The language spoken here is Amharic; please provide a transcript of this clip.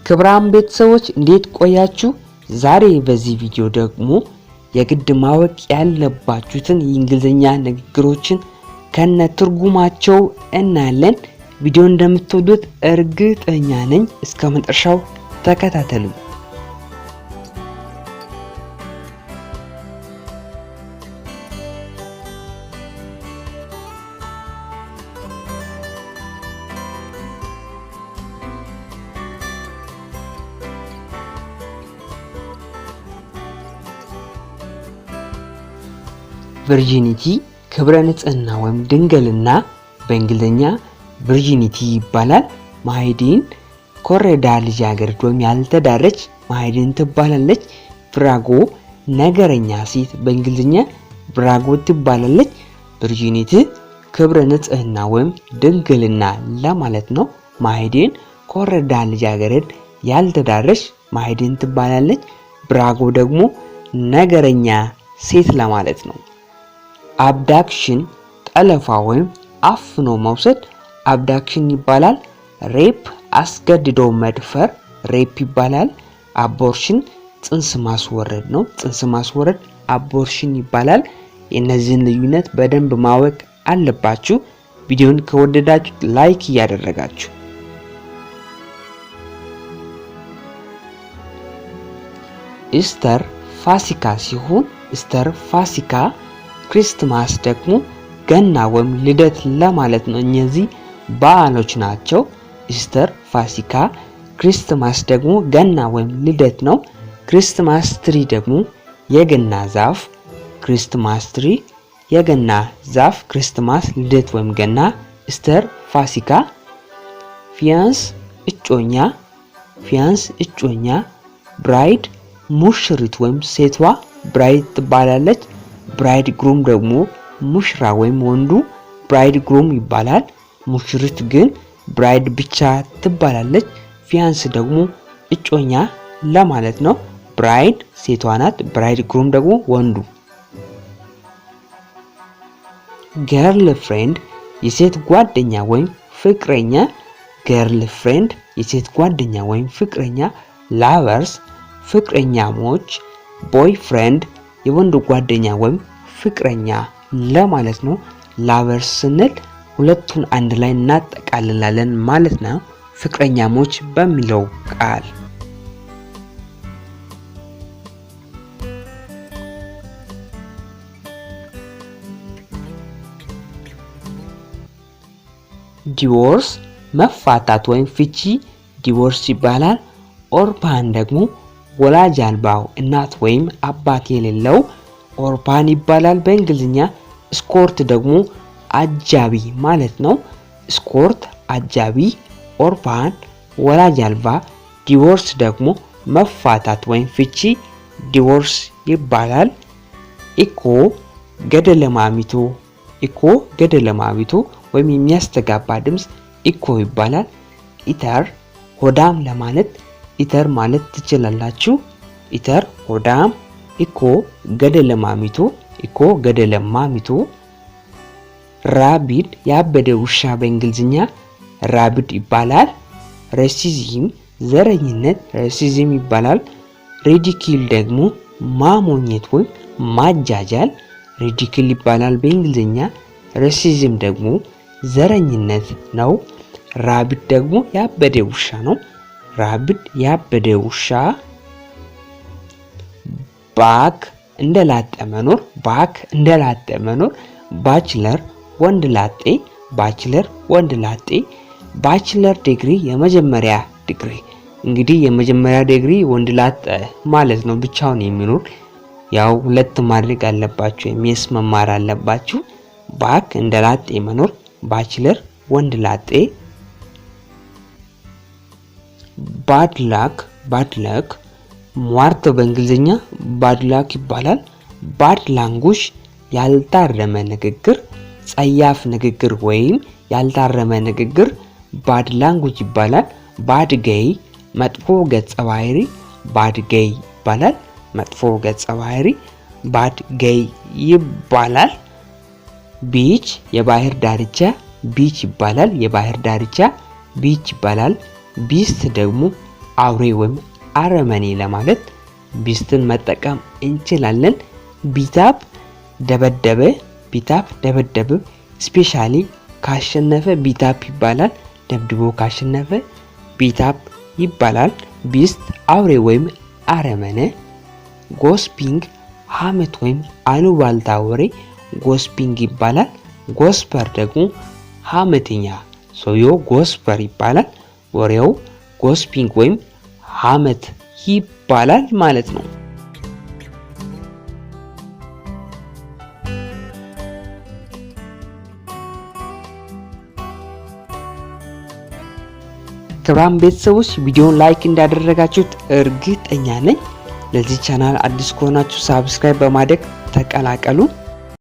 ክብራም ቤተሰቦች እንዴት ቆያችሁ? ዛሬ በዚህ ቪዲዮ ደግሞ የግድ ማወቅ ያለባችሁትን የእንግሊዘኛ ንግግሮችን ከነ ትርጉማቸው እናያለን። ቪዲዮ እንደምትወዱት እርግጠኛ ነኝ። እስከ መጨረሻው ተከታተሉ። ቨርጂኒቲ ክብረ ንጽህና ወይም ድንግልና በእንግሊዘኛ ቨርጂኒቲ ይባላል። ማይዲን ኮረዳ ልጃገረድ ወይም ያልተዳረች ማይዲን ትባላለች። ብራጎ ነገረኛ ሴት በእንግሊዘኛ ብራጎ ትባላለች። ቨርጂኒቲ ክብረ ንጽህና ወይም ድንግልና ለማለት ነው። ማይዲን ኮረዳ ልጃገረድ ያልተዳረች ማይዲን ትባላለች። ብራጎ ደግሞ ነገረኛ ሴት ለማለት ነው። አብዳክሽን ጠለፋ ወይም አፍኖ መውሰድ አብዳክሽን ይባላል። ሬፕ አስገድዶ መድፈር ሬፕ ይባላል። አቦርሽን ጽንስ ማስወረድ ነው። ጽንስ ማስወረድ አቦርሽን ይባላል። የእነዚህን ልዩነት በደንብ ማወቅ አለባችሁ። ቪዲዮን ከወደዳችሁ ላይክ እያደረጋችሁ ኢስተር ፋሲካ ሲሆን ኢስተር ፋሲካ ክሪስማስ ደግሞ ገና ወይም ልደት ለማለት ነው። እነዚህ በዓሎች ናቸው። ኢስተር ፋሲካ፣ ክሪስማስ ደግሞ ገና ወይም ልደት ነው። ክሪስማስ ትሪ ደግሞ የገና ዛፍ፣ ክሪስማስ ትሪ የገና ዛፍ፣ ክሪስማስ ልደት ወይም ገና፣ ኢስተር ፋሲካ። ፊያንስ እጮኛ፣ ፊያንስ እጮኛ። ብራይድ ሙሽሪት ወይም ሴቷ ብራይድ ትባላለች። ብራይድ ግሩም ደግሞ ሙሽራ ወይም ወንዱ ብራይድ ግሩም ይባላል። ሙሽሪት ግን ብራይድ ብቻ ትባላለች። ፊያንስ ደግሞ እጮኛ ለማለት ነው። ብራይድ ሴቷ ናት፣ ብራይድ ግሩም ደግሞ ወንዱ። ገርል ፍሬንድ የሴት ጓደኛ ወይም ፍቅረኛ፣ ገርል ፍሬንድ የሴት ጓደኛ ወይም ፍቅረኛ። ላቨርስ ፍቅረኛሞች። ቦይ ፍሬንድ የወንድ ጓደኛ ወይም ፍቅረኛ ለማለት ነው። ላቨርስ ስንል ሁለቱን አንድ ላይ እናጠቃልላለን ማለት ነው፣ ፍቅረኛሞች በሚለው ቃል። ዲቮርስ መፋታት ወይም ፍቺ ዲቮርስ ይባላል። ኦርፓን ደግሞ ወላጅ አልባው እናት ወይም አባት የሌለው ኦርፓን ይባላል በእንግሊዝኛ። ስኮርት ደግሞ አጃቢ ማለት ነው። ስኮርት አጃቢ፣ ኦርፓን ወላጅ አልባ፣ ዲቮርስ ደግሞ መፋታት ወይም ፍቺ ዲቮርስ ይባላል። ኢኮ ገደለማሚቶ፣ ኢኮ ገደለማሚቶ ወይም የሚያስተጋባ ድምጽ ኢኮ ይባላል። ኢተር ሆዳም ለማለት ኢተር ማለት ትችላላችሁ። ኢተር ሆዳም። ኢኮ ገደለማሚቶ፣ ኢኮ ገደለማሚቶ። ራቢድ ያበደ ውሻ በእንግሊዝኛ ራቢድ ይባላል። ሬሲዝም ዘረኝነት ሬሲዝም ይባላል። ሪዲኪል ደግሞ ማሞኘት ወይም ማጃጃል ሪዲኪል ይባላል በእንግሊዝኛ። ሬሲዝም ደግሞ ዘረኝነት ነው። ራቢድ ደግሞ ያበደ ውሻ ነው። ራቢድ ያበደ ውሻ። ባክ እንደላጠ መኖር፣ ባክ እንደላጠ መኖር። ባችለር ወንድ ላጤ፣ ባችለር ወንድ ላጤ። ባችለር ዲግሪ የመጀመሪያ ዲግሪ። እንግዲህ የመጀመሪያ ዲግሪ ወንድ ላጤ ማለት ነው፣ ብቻውን የሚኖር። ያው ሁለት ማድረግ አለባችሁ፣ የሚስ መማር አለባችሁ። ባክ እንደላጤ መኖር፣ ባችለር ወንድ ላጤ። ባድ ላክ፣ ባድ ላክ ሟርት በእንግሊዝኛ ባድ ላክ ይባላል። ባድ ላንጉሽ ያልታረመ ንግግር፣ ጸያፍ ንግግር ወይም ያልታረመ ንግግር ባድ ላንጉጅ ይባላል። ባድ ገይ መጥፎ ገጸ ባህሪ፣ ባድ ገይ ይባላል። መጥፎ ገጸ ባህሪ ባድ ገይ ይባላል። ቢች የባህር ዳርቻ ቢች ይባላል። የባህር ዳርቻ ቢች ይባላል። ቢስት ደግሞ አውሬ ወይም አረመኔ ለማለት ቢስትን መጠቀም እንችላለን። ቢታፕ ደበደበ፣ ቢታፕ ደበደበ። ስፔሻሊ ካሸነፈ ቢታፕ ይባላል። ደብድቦ ካሸነፈ ቢታፕ ይባላል። ቢስት አውሬ ወይም አረመኔ። ጎስፒንግ ሐሜት ወይም አሉባልታ ወሬ ጎስፒንግ ይባላል። ጎስፐር ደግሞ ሐሜተኛ ሰውየው ጎስፐር ይባላል። ወሬው ጎስፒንግ ወይም ሐሜት ይባላል ማለት ነው። ክቡራን ቤተሰቦች ቪዲዮውን ላይክ እንዳደረጋችሁት እርግጠኛ ነኝ። ለዚህ ቻናል አዲስ ከሆናችሁ ሳብስክራይብ በማድረግ ተቀላቀሉ።